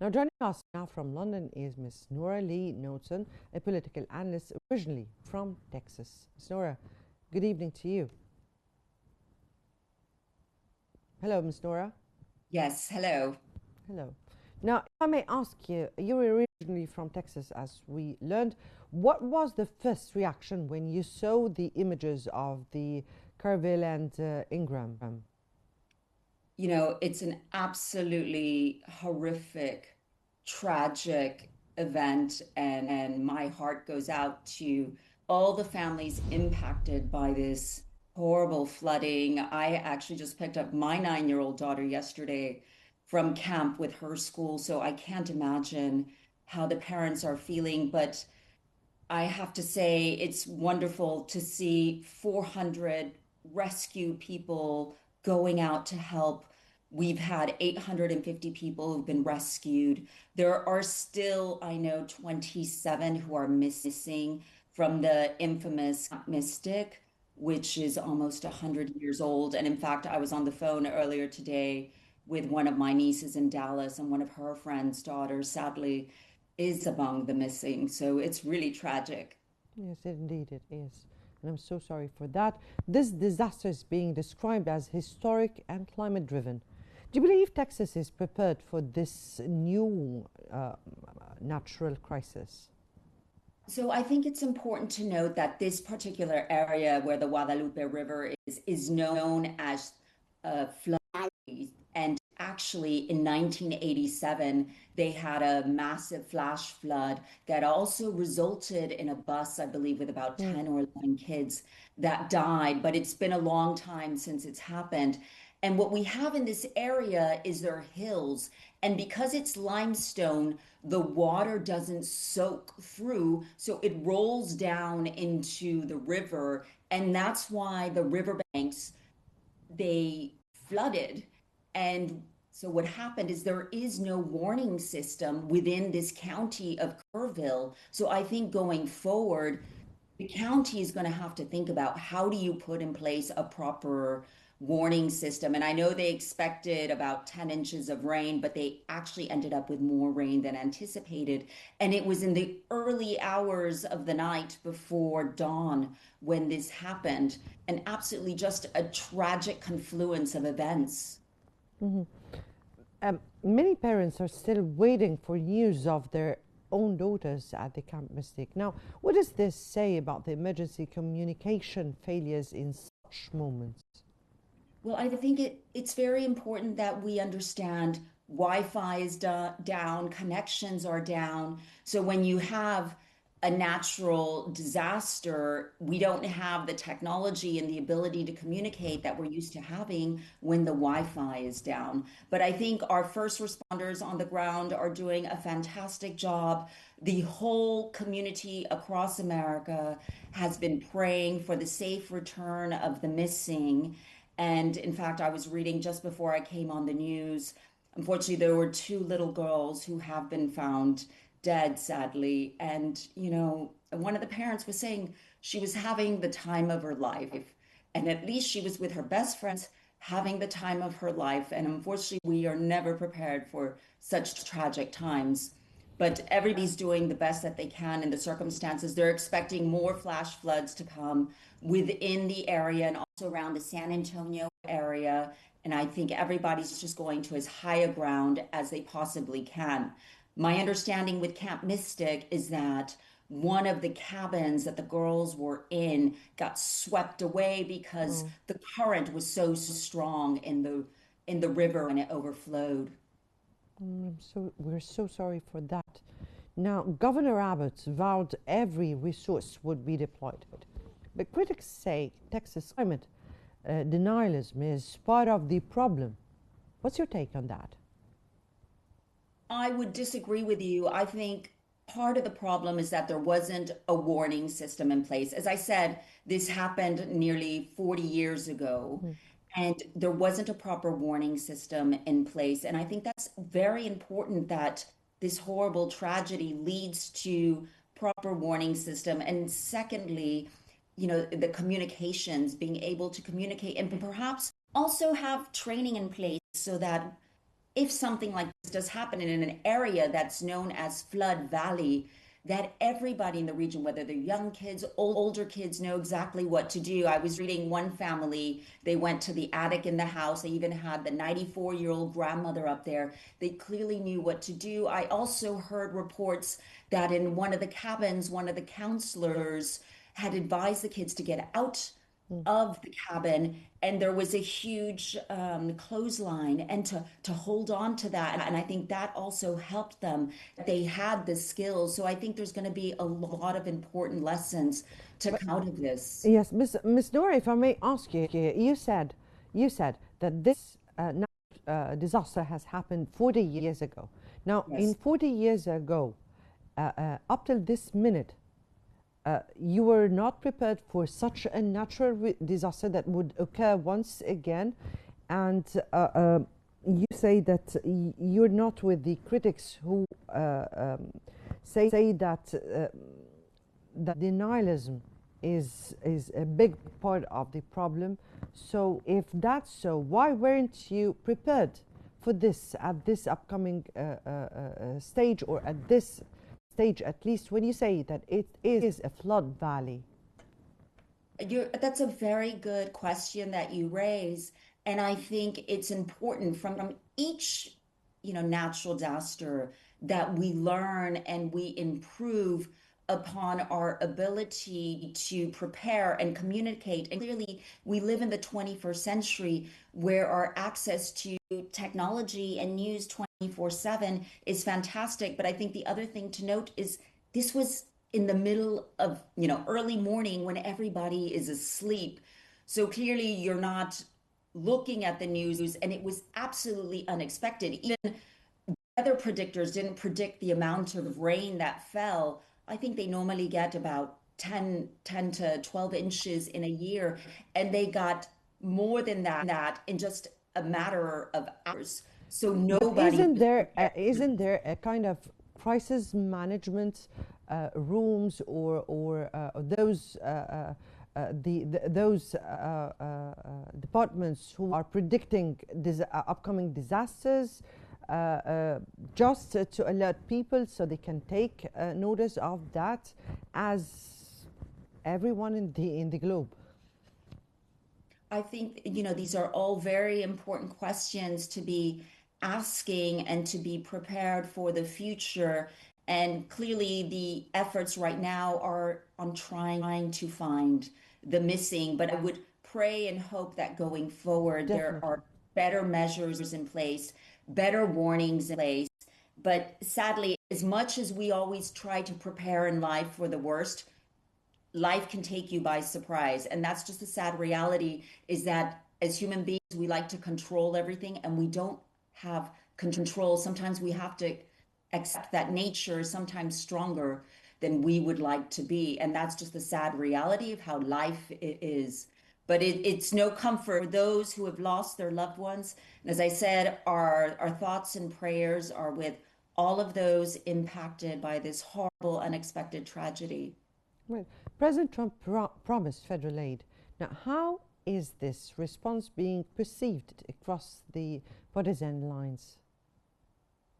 Now, joining us now from London is Miss Nora Lee, a political analyst originally from Texas. Miss Nora, good evening to you. Hello, Miss Nora. Yes, hello. Hello. Now, if I may ask you, you're originally from Texas, as we learned. What was the first reaction when you saw the images of the Kerrville and Ingram? It's an absolutely horrific, tragic event, and my heart goes out to all the families impacted by this horrible flooding. I actually just picked up my 9-year-old daughter yesterday from camp with her school, so I can't imagine how the parents are feeling, but I have to say it's wonderful to see 400 rescue people going out to help. We've had 850 people who've been rescued. There are still, I know, 27 who are missing from the infamous Mystic, which is almost 100 years old. And in fact, I was on the phone earlier today with one of my nieces in Dallas, and one of her friends' daughters, sadly, is among the missing. So it's really tragic. Yes, indeed it is. And I'm so sorry for that. This disaster is being described as historic and climate driven. Do you believe Texas is prepared for this new natural crisis? So I think it's important to note that this particular area where the Guadalupe River is known as flood. And actually, in 1987, they had a massive flash flood that also resulted in a bus, I believe, with about Mm. 10 or 11 kids that died. But it's been a long time since it's happened. And what we have in this area is there are hills. And because it's limestone, the water doesn't soak through. So it rolls down into the river. And that's why the riverbanks, they flooded. And so what happened is there is no warning system within this county of Kerrville. So I think going forward, the county is going to have to think about how do you put in place a proper warning system. And I know they expected about 10 inches of rain, but they actually ended up with more rain than anticipated. And it was in the early hours of the night before dawn when this happened, and absolutely just a tragic confluence of events. Many parents are still waiting for news of their own daughters at the Camp Mystic. Now, what does this say about the emergency communication failures in such moments? Well, I think it's very important that we understand Wi-Fi is down, connections are down. So when you have a natural disaster, we don't have the technology and the ability to communicate that we're used to having when the Wi-Fi is down. But I think our first responders on the ground are doing a fantastic job. The whole community across America has been praying for the safe return of the missing. And in fact, I was reading just before I came on the news. Unfortunately, there were two little girls who have been found dead, sadly. And, one of the parents was saying she was having the time of her life. And at least she was with her best friends having the time of her life. And unfortunately, we are never prepared for such tragic times. But everybody's doing the best that they can in the circumstances. They're expecting more flash floods to come within the area and also around the San Antonio area. And I think everybody's just going to as high a ground as they possibly can. My understanding with Camp Mystic is that one of the cabins that the girls were in got swept away because Oh, the current was so strong in the river and it overflowed. we're so sorry for that. Now, Governor Abbott vowed every resource would be deployed. But critics say Texas climate denialism is part of the problem. What's your take on that? I would disagree with you. I think part of the problem is that there wasn't a warning system in place. As I said, this happened nearly 40 years ago, Mhm. and there wasn't a proper warning system in place. And I think that's very important that this horrible tragedy leads to proper warning system. And secondly, the communications, being able to communicate and perhaps also have training in place so that if something like this does happen in an area that's known as Flood Valley, that everybody in the region, whether they're young kids, older kids, know exactly what to do. I was reading one family, they went to the attic in the house. They even had the 94-year-old grandmother up there. They clearly knew what to do. I also heard reports that in one of the cabins, one of the counselors had advised the kids to get out Mm. of the cabin, and there was a huge clothesline, and to hold on to that. And I think that also helped them. They had the skills. So I think there's going to be a lot of important lessons to But come out of this. yes, Miss Nora, if I may ask you, you said that this disaster has happened 40 years ago. Now, in Yes. 40 years ago, up till this minute, you were not prepared for such a natural disaster that would occur once again, and you say that you're not with the critics who say that that denialism is a big part of the problem. So if that's so, why weren't you prepared for this at this upcoming stage, or at this stage at least, when you say that it is a flood valley? That's a very good question that you raise. And I think it's important from each, natural disaster that we learn and we improve upon our ability to prepare and communicate. And clearly, we live in the 21st century where our access to technology and news 24/7 is fantastic. But I think the other thing to note is this was in the middle of, early morning when everybody is asleep. So clearly you're not looking at the news, and it was absolutely unexpected. Even weather predictors didn't predict the amount of rain that fell. I think they normally get about 10 to 12 inches in a year, and they got more than that in just a matter of hours. So But nobody was prepared. isn't there a kind of crisis management rooms, or those those departments who are predicting upcoming disasters, just to alert people so they can take notice of that, as everyone in the globe? I think, these are all very important questions to be asking and to be prepared for the future. And clearly, the efforts right now are on trying to find the missing. But I would pray and hope that going forward, there Definitely. are better measures in place, better warnings in place. But sadly, as much as we always try to prepare in life for the worst, life can take you by surprise. And that's just the sad reality, is that as human beings, we like to control everything, and we don't have control. Sometimes we have to accept that nature is sometimes stronger than we would like to be. And that's just the sad reality of how life is. But it's no comfort for those who have lost their loved ones. And as I said, our thoughts and prayers are with all of those impacted by this horrible, unexpected tragedy. Well, President Trump promised federal aid. Now, how is this response being perceived across the partisan lines?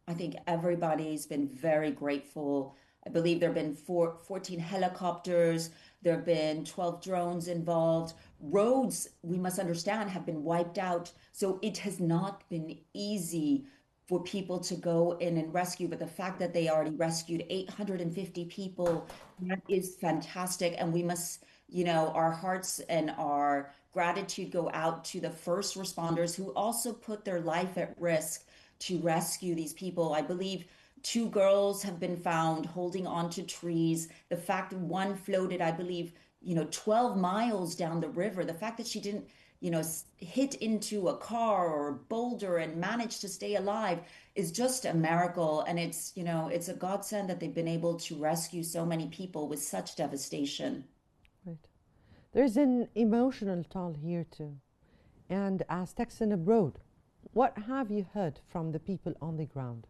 I think everybody's been very grateful. I believe there have been 14 helicopters, there have been 12 drones involved. Roads, we must understand, have been wiped out. So it has not been easy for people to go in and rescue. But the fact that they already rescued 850 people, that is fantastic. And we must, our hearts and our gratitude go out to the first responders who also put their life at risk to rescue these people. I believe two girls have been found holding onto trees. The fact that one floated, I believe, 12 miles down the river. The fact that she didn't, hit into a car or a boulder and managed to stay alive is just a miracle. And it's a godsend that they've been able to rescue so many people with such devastation. Right. There's an emotional toll here too. And as Texan abroad, what have you heard from the people on the ground?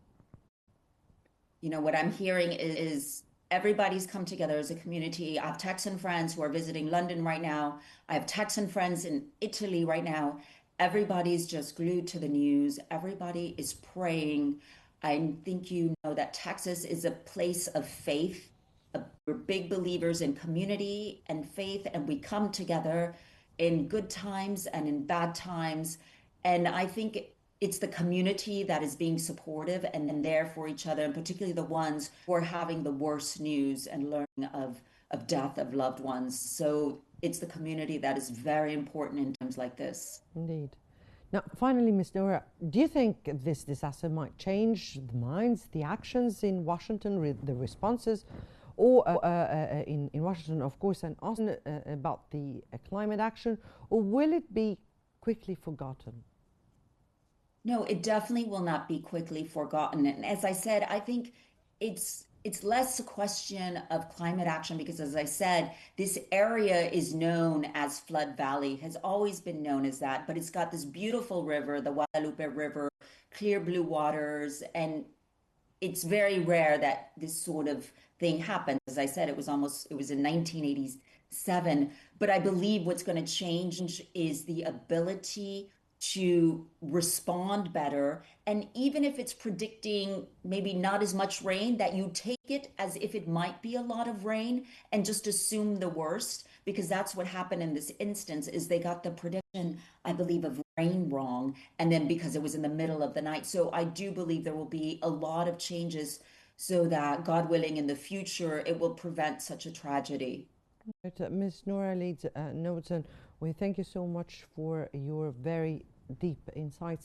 What I'm hearing is everybody's come together as a community. I have Texan friends who are visiting London right now. I have Texan friends in Italy right now. everybody's just glued to the news. Everybody is praying. I think you know that Texas is a place of faith. We're big believers in community and faith, and we come together in good times and in bad times. And I think it's the community that is being supportive and there for each other, and particularly the ones who are having the worst news and learning of death of loved ones. So it's the community that is very important in times like this. Indeed. Now, finally, Ms. Nora, do you think this disaster might change the minds, the actions in Washington, the responses, or in Washington, of course, and also about the climate action, or will it be quickly forgotten? No, it definitely will not be quickly forgotten. And as I said, I think it's less a question of climate action because, as I said, this area is known as Flood Valley, has always been known as that, but it's got this beautiful river, the Guadalupe River, clear blue waters, and it's very rare that this sort of thing happens. As I said, it was in 1987. But I believe what's going to change is the ability to respond better. And even if it's predicting maybe not as much rain, that you take it as if it might be a lot of rain and just assume the worst, because that's what happened in this instance is they got the prediction, I believe, of rain wrong. And then because it was in the middle of the night. So I do believe there will be a lot of changes so that, God willing, in the future, it will prevent such a tragedy. Ms. Nora Lee Knowlton, we thank you so much for your very deep insights